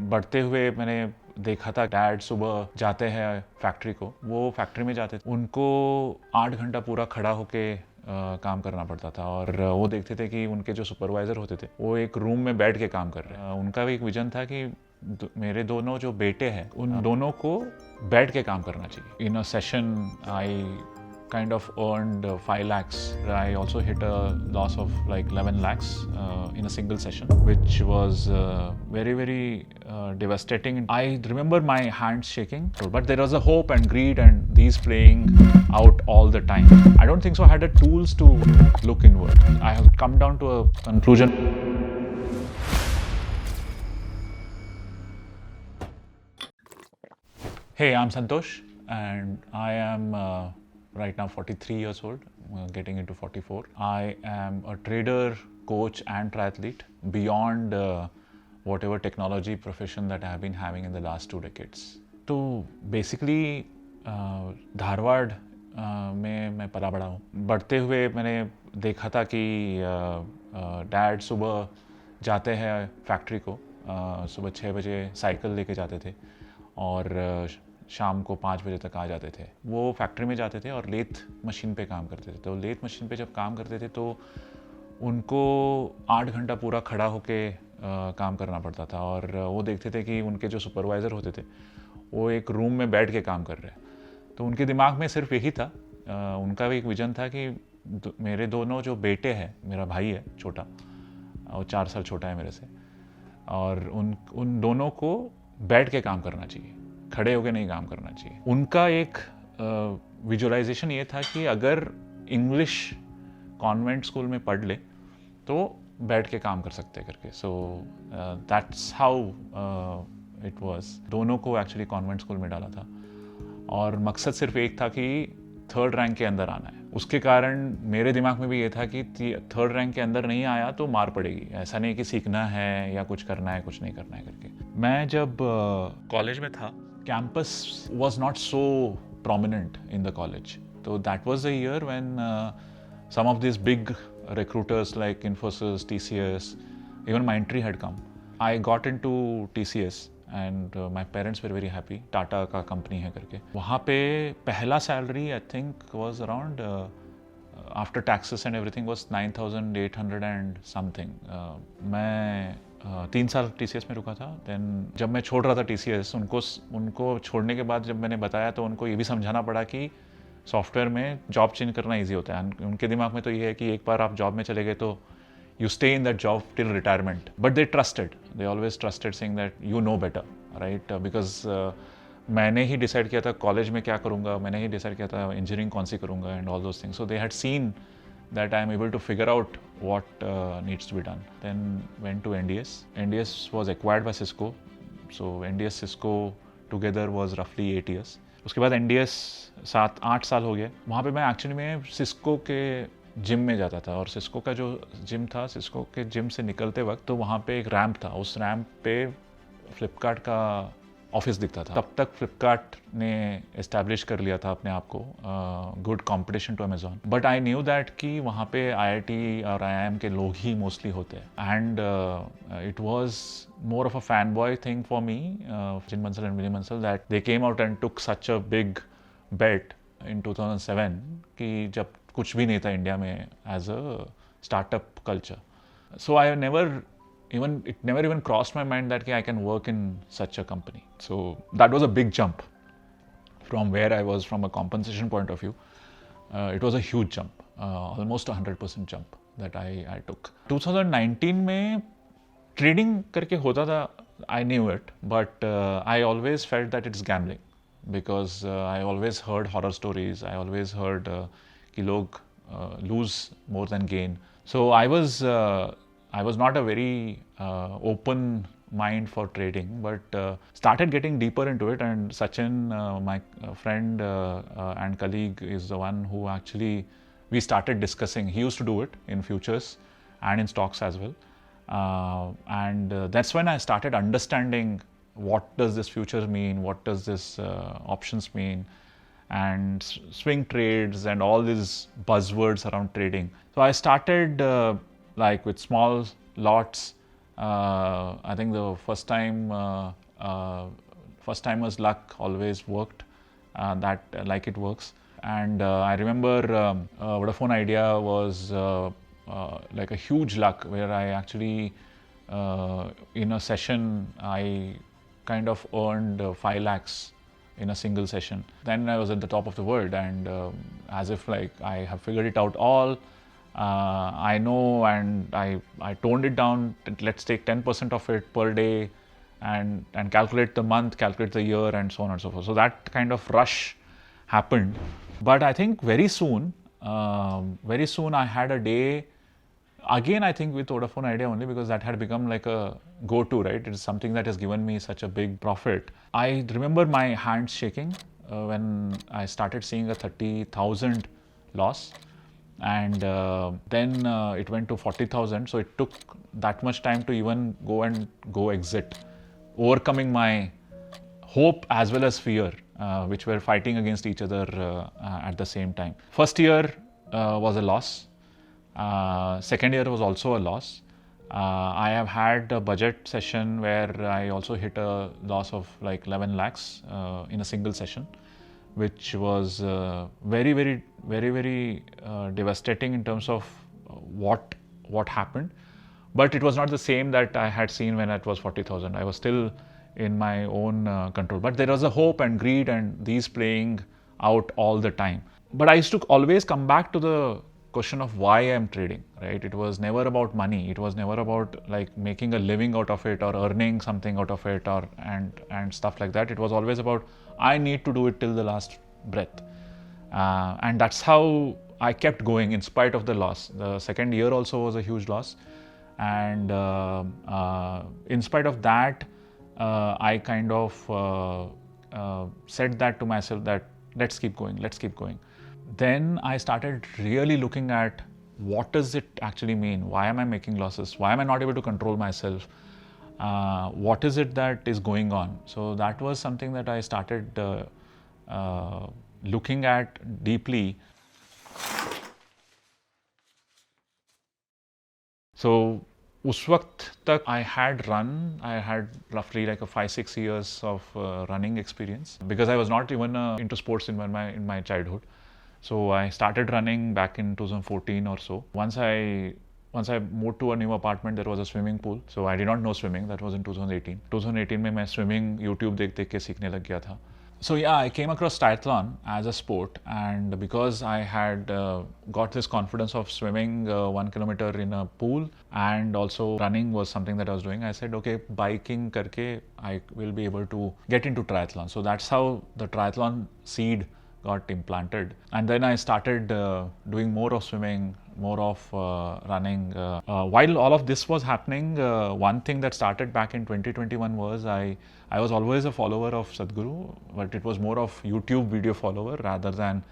बढ़ते हुए मैंने देखा था डैड सुबह जाते हैं फैक्ट्री को, वो फैक्ट्री में जाते थे, उनको 8 घंटा पूरा खड़ा होके काम करना पड़ता था और वो देखते थे कि उनके जो सुपरवाइज़र होते थे वो एक रूम में बैठ के काम कर रहे हैं। उनका भी एक विजन था कि मेरे दोनों जो बेटे हैं उन दोनों को बैठ के काम करना चाहिए। In a session I kind of earned 5 lakhs. I also hit a loss of like 11 lakhs in a single session, which was very devastating. I remember my hands shaking, but there was a hope and greed and these playing out all the time. I don't think so I had the tools to look inward. I have come down to a conclusion. Hey, I'm Santosh and I am right now 43 years old, getting into 44. I am a trader, coach and triathlete beyond whatever technology profession that I have been having in the last 2 decades. तो basically Dharwad में मैं पला बड़ा हूँ। बढ़ते हुए मैंने देखा था कि डैड सुबह जाते हैं फैक्ट्री को, सुबह 6 बजे साइकिल लेके जाते थे और शाम को 5 बजे तक आ जाते थे। वो फैक्ट्री में जाते थे और लेथ मशीन पे काम करते थे। तो लेथ मशीन पे जब काम करते थे तो उनको 8 घंटा पूरा खड़ा होके काम करना पड़ता था और वो देखते थे कि उनके जो सुपरवाइज़र होते थे वो एक रूम में बैठ के काम कर रहे हैं। तो उनके दिमाग में सिर्फ यही था, उनका भी एक विजन था कि मेरे दोनों जो बेटे हैं, मेरा भाई है छोटा, वो 4 साल छोटा है मेरे से, और उन दोनों को बैठ के काम करना चाहिए, खड़े होके नहीं काम करना चाहिए। उनका एक विजुअलाइजेशन ये था कि अगर इंग्लिश कॉन्वेंट स्कूल में पढ़ ले तो बैठ के काम कर सकते करके। So that's how it was. दोनों को एक्चुअली कॉन्वेंट स्कूल में डाला था और मकसद सिर्फ एक था कि 3rd रैंक के अंदर आना है। उसके कारण मेरे दिमाग में भी ये था कि 3rd रैंक के अंदर नहीं आया तो मार पड़ेगी। ऐसा नहीं कि सीखना है या कुछ करना है, कुछ नहीं करना है करके। मैं जब कॉलेज में था, campus was not so prominent in the college. तो that was the year when some of these big recruiters like Infosys, TCS, even my entry had come. I got into TCS and my parents were very happy. Tata का company है करके। वहाँ पे पहला salary I think was around after taxes and everything was 9,800 and something. मैं 3 साल TCS में रुका था। देन जब मैं छोड़ रहा था TCS, उनको छोड़ने के बाद जब मैंने बताया तो उनको ये भी समझाना पड़ा कि सॉफ्टवेयर में जॉब चेंज करना इजी होता है। उनके दिमाग में तो ये है कि एक बार आप जॉब में चले गए तो you stay in that job till retirement. But they trusted, they always trusted saying that you know better, right? Because मैंने ही डिसाइड किया था कॉलेज में क्या करूँगा, मैंने ही डिसाइड किया था इंजीनियरिंग कौन सी करूँगा and all those things. So they had seen that I am able to figure out what needs to be done. Then went to NDS. NDS was acquired by Cisco. So NDS Cisco together was roughly 8 years. उसके बाद NDS 7-8 साल हो गए। वहाँ पे मैं actually में Cisco के जिम में जाता था और सिस्को का जो जिम था, सिस्को के जिम से निकलते वक्त तो वहाँ पे एक रैम्प था। उस रैम्प पे फ्लिपकार्ट का ऑफिस दिखता था। तब तक फ्लिपकार्ट ने एस्टैब्लिश कर लिया था अपने आप को, good competition to Amazon. But I knew that कि वहाँ पे IIT और IIM के लोग ही मोस्टली होते हैं and it was more of a fanboy thing for me, Jin Bansal and William Bansal, that they came out and took such a big bet in 2007 कि जब कुछ भी नहीं था इंडिया में as a startup culture. So I it never even crossed my mind that I can work in such a company. So that was a big jump from where I was from a compensation point of view. It was a huge jump, almost 100% jump that I took. 2019 में trading करके होता था, I knew it, but I always felt that it's gambling because I always heard horror stories, I always heard कि लोग loose more than gain. So I was not a very open mind for trading, but started getting deeper into it, and Sachin, my friend and colleague, is the one who actually we started discussing. He used to do it in futures and in stocks as well. And that's when I started understanding what does this futures mean, what does this options mean, and swing trades and all these buzzwords around trading. So I started like with small lots, I think the first timer's luck always worked. That like it works. And I remember Vodafone Idea was like a huge luck where I actually in a session I kind of earned 5 lakhs in a single session. Then I was at the top of the world, and as if like I have figured it out all. I know, and I toned it down. Let's take 10% of it per day, and calculate the month, calculate the year, and so on and so forth. So that kind of rush happened. But I think very soon I had a day. Again, I think with Vodafone Idea only because that had become like a go-to, right? It is something that has given me such a big profit. I remember my hands shaking when I started seeing a 30,000 loss, and then it went to 40,000. So it took that much time to even go exit, overcoming my hope as well as fear, which were fighting against each other at the same time. First year was a loss. Second year was also a loss. I have had a budget session where I also hit a loss of like 11 lakhs in a single session, which was very devastating in terms of what happened. But it was not the same that I had seen when it was 40,000. I was still in my own control. But there was a hope and greed and these playing out all the time. But I used to always come back to the question of why I'm trading, right? It was never about money. It was never about like making a living out of it or earning something out of it or and stuff like that. It was always about I need to do it till the last breath. And that's how I kept going in spite of the loss. The second year also was a huge loss. And in spite of that, I kind of said that to myself that let's keep going. Then I started really looking at what does it actually mean? Why am I making losses? Why am I not able to control myself? What is it that is going on? So that was something that I started looking at deeply. So उस वक्त तक I had roughly like a 5-6 years of running experience because I was not even into sports in my childhood. So I started running back in 2014 or so. Once I moved to a new apartment, there was a swimming pool. So I did not know swimming. That was in 2018. 2018 में मैं swimming YouTube देख के सीखने लग गया था. So yeah, I came across triathlon as a sport, and because I had got this confidence of swimming 1 kilometer in a pool and also running was something that I was doing, I said, okay, biking karke I will be able to get into triathlon. So that's how the triathlon seed got implanted. And then I started doing more of swimming, more of running. While all of this was happening, one thing that started back in 2021 was I was always a follower of Sadhguru, but it was more of YouTube video follower rather than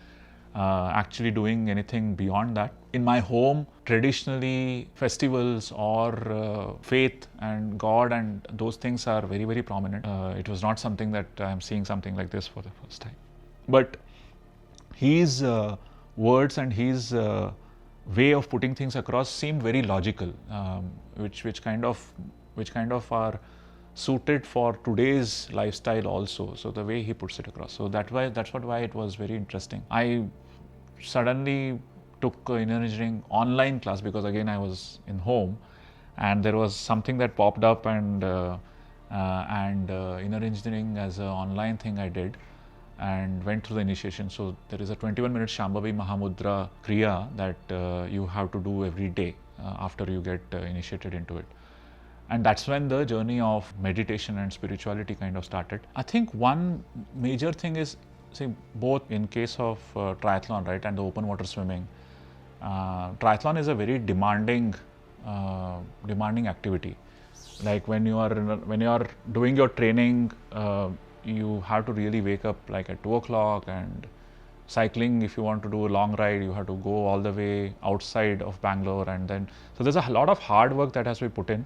actually doing anything beyond that. In my home, traditionally, festivals or faith and God and those things are very prominent. It was not something that I'm seeing something like this for the first time. But his words and his way of putting things across seemed very logical, which kind of are suited for today's lifestyle also. So the way he puts it across. So that's why it was very interesting. I suddenly took inner engineering online class because again I was in home, and there was something that popped up, and inner engineering as an online thing I did. And went through the initiation. So there is a 21-minute Shambhavi Mahamudra Kriya that you have to do every day after you get initiated into it. And that's when the journey of meditation and spirituality kind of started. I think one major thing is, see, both in case of triathlon, right, and the open water swimming, triathlon is a very demanding activity. Like when you are doing your training, you have to really wake up like at 2 o'clock, and cycling, if you want to do a long ride, you have to go all the way outside of Bangalore, and then so there's a lot of hard work that has to be put in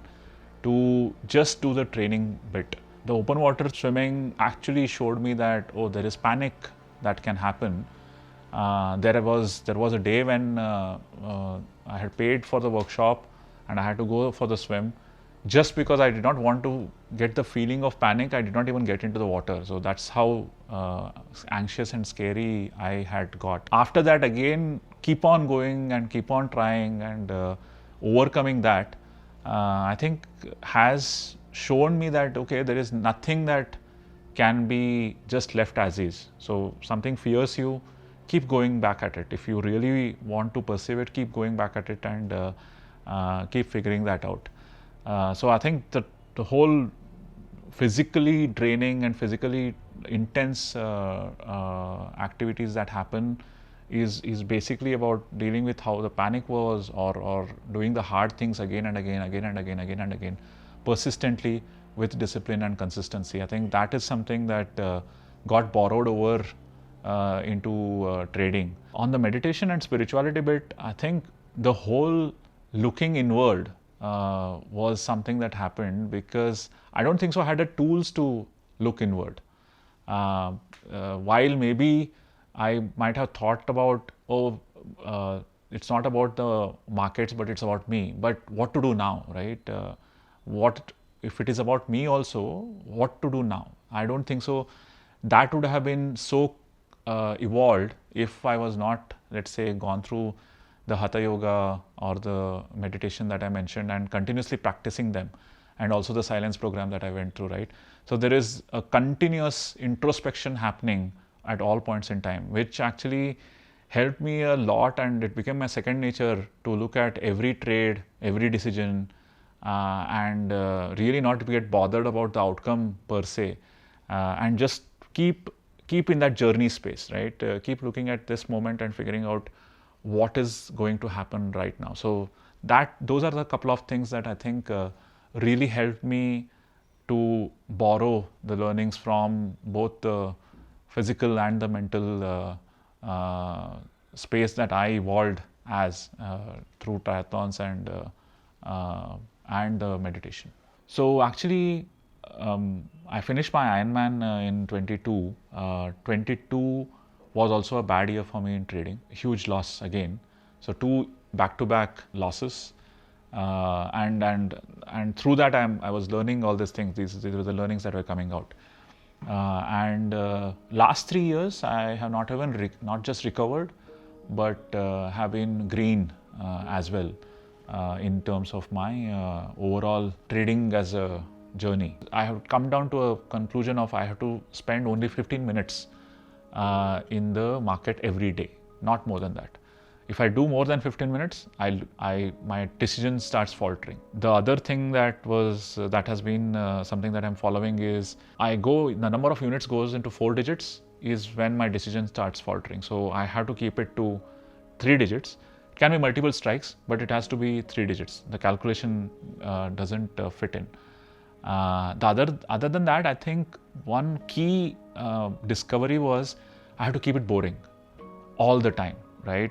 to just do the training bit. The open water swimming actually showed me that there is panic that can happen. There was a day when I had paid for the workshop and I had to go for the swim. just because I did not want to get the feeling of panic, I did not even get into the water. So that's how anxious and scary I had got. After that, again, keep on going and keep on trying and overcoming that, I think has shown me that, okay, there is nothing that can be just left as is. So something fears you, keep going back at it. If you really want to pursue it, keep going back at it and keep figuring that out. So I think the whole physically draining and physically intense activities that happen is basically about dealing with how the panic was, or doing the hard things again and again, persistently with discipline and consistency. I think that is something that got borrowed over into trading. On the meditation and spirituality bit, I think the whole looking inward was something that happened because I don't think so I had the tools to look inward. While maybe I might have thought about, it's not about the markets, but it's about me. But what to do now, right? What if it is about me also? What to do now? I don't think so. That would have been so evolved if I was not, let's say, gone through the Hatha Yoga or the meditation that I mentioned and continuously practicing them, and also the silence program that I went through, right? So there is a continuous introspection happening at all points in time, which actually helped me a lot, and it became my second nature to look at every trade, every decision, and really not to get bothered about the outcome per se, and just keep in that journey space, right? Keep looking at this moment and figuring out what is going to happen right now. So those are the couple of things that I think really helped me to borrow the learnings from both the physical and the mental space that I evolved as through triathlons and meditation. So actually, I finished my Ironman in 22. 22 was also a bad year for me in trading. Huge loss again. So 2 back-to-back losses, and through that I was learning all these things. These were the learnings that were coming out. And last 3 years, I have not even not just recovered, but have been green as well in terms of my overall trading as a journey. I have come down to a conclusion of I have to spend only 15 minutes in the market every day, not more than that. If I do more than 15 minutes, my decision starts faltering. The other thing that has been something that I'm following is the number of units goes into 4 digits is when my decision starts faltering. So I have to keep it to 3 digits. It can be multiple strikes, but it has to be 3 digits. The calculation doesn't fit in. Other than that, I think one key discovery was I have to keep it boring all the time, right?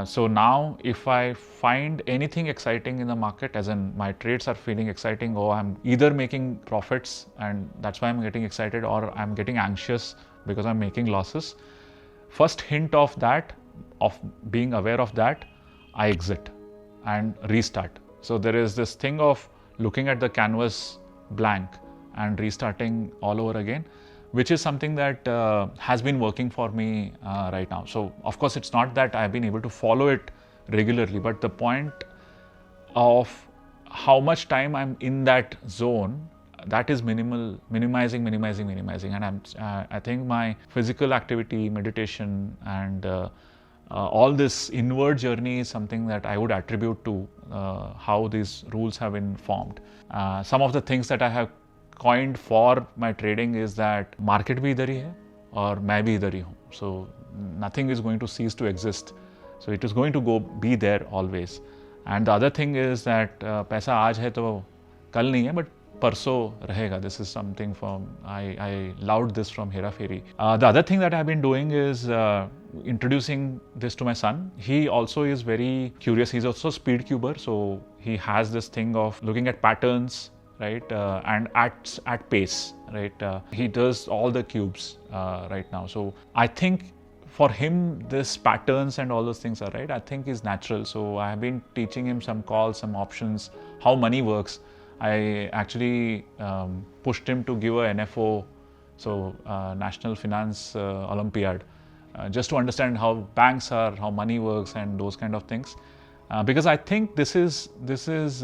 So now if I find anything exciting in the market, as in my trades are feeling exciting, or I'm either making profits and that's why I'm getting excited, or I'm getting anxious because I'm making losses, first hint of that, of being aware of that, I exit and restart. So there is this thing of looking at the canvas blank and restarting all over again, which is something that has been working for me right now. So of course it's not that I've been able to follow it regularly, but the point of how much time I'm in that zone, that is minimizing, and I think my physical activity, meditation, and all this inward journey is something that I would attribute to how these rules have been formed. Some of the things that I have coined for my trading is that market bhi idhar hi hai aur main bhi idhar hi hu. So nothing is going to cease to exist. So it is going to be there always. And the other thing is that paisa aaj hai to kal nahi hai, but parso rahega. This is something I loved this from Hera Fairy. The other thing that I've been doing is introducing this to my son. He also is very curious. He's also a speed cuber. So he has this thing of looking at patterns, right? And at pace, right? He does all the cubes right now. So I think for him, this patterns and all those things are right. I think is natural. So I have been teaching him some calls, some options, how money works. I actually pushed him to give a NFO, so National Finance Olympiad, just to understand how banks are, how money works, and those kind of things. Because I think this is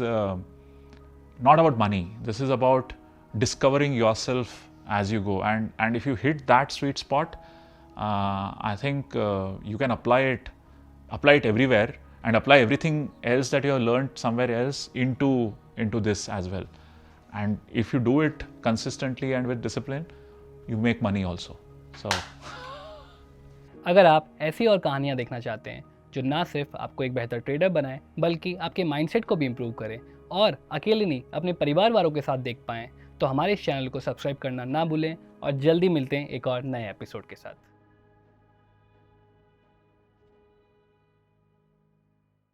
not about money. This is about discovering yourself as you go, and if you hit that sweet spot, I think you can apply it everywhere, and apply everything else that you have learned somewhere else into this as well. And if you do it consistently and with discipline, you make money also. So अगर आप ऐसी और कहानियाँ देखना चाहते हैं जो ना सिर्फ आपको एक बेहतर ट्रेडर बनाए बल्कि आपके माइंडसेट को भी इम्प्रूव करे और अकेले नहीं अपने परिवार वालों के साथ देख पाएँ, तो हमारे इस चैनल को सब्सक्राइब करना ना भूलें और जल्दी मिलते हैं एक और नए एपिसोड के साथ।